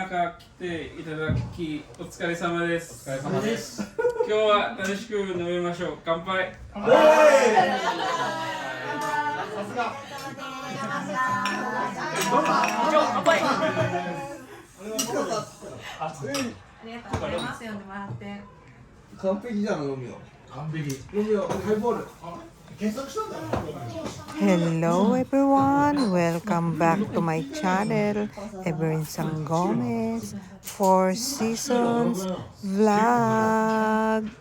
中来ていただきお疲れ様です。お疲れ様です。今日は楽しく飲みましょう。乾杯。乾杯。さすが。乾杯。ありがとうございます。読んでもらって。完璧じゃん、飲みよ。完璧。飲みよ、ハイボール。Hello everyone! Welcome back to my channel, Everin Sangomes, Four Seasons Vlog!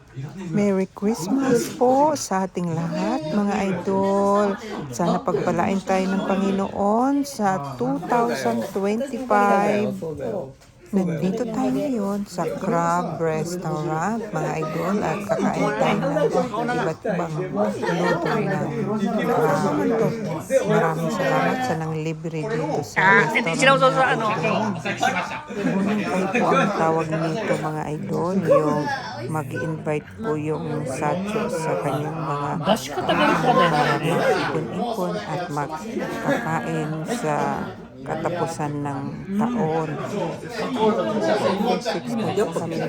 Merry Christmas po sa ating lahat mga idol! Sana pagpalain tayo ng Panginoon sa 2025! Nandito tayo ngayon sa Crab Restaurant, mga idol, at kakain tayo ng iba't ibang luto ng crab. Maraming salamat sa nang libre dito sa restaurant. Bunong kayo po ang tawag nito, mga idol, yung mag-invite po yung sacho sa kanyang mga mag-ipon-ipon at magkakain sa katapusan ng taon. 6 na po kami na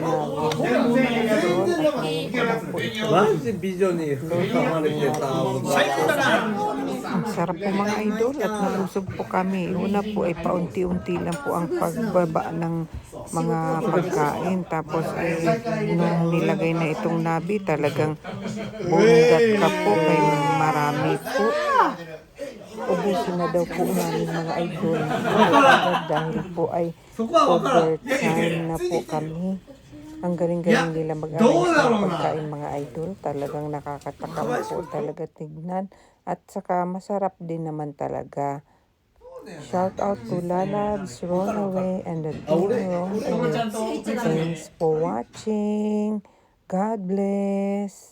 Bakit si Bijo ni ang sarap po mga idol at nabusog po kami. Una po ay paunti-unti lang po ang pagbaba ng mga pagkain. Tapos ay nung nilagay na itong nabi talagang bungat ka po kay marami po. Ubusin na daw po namin mga idol dahil po ay overtime na po kami. Ang galing-galing nila mag-arrange ng pagkain mga idol. Talagang nakakatakam po talaga tignan. At saka masarap din naman talaga. Shout out to Lalabs, Ronaway, and the Dino. Thanks for watching. God bless.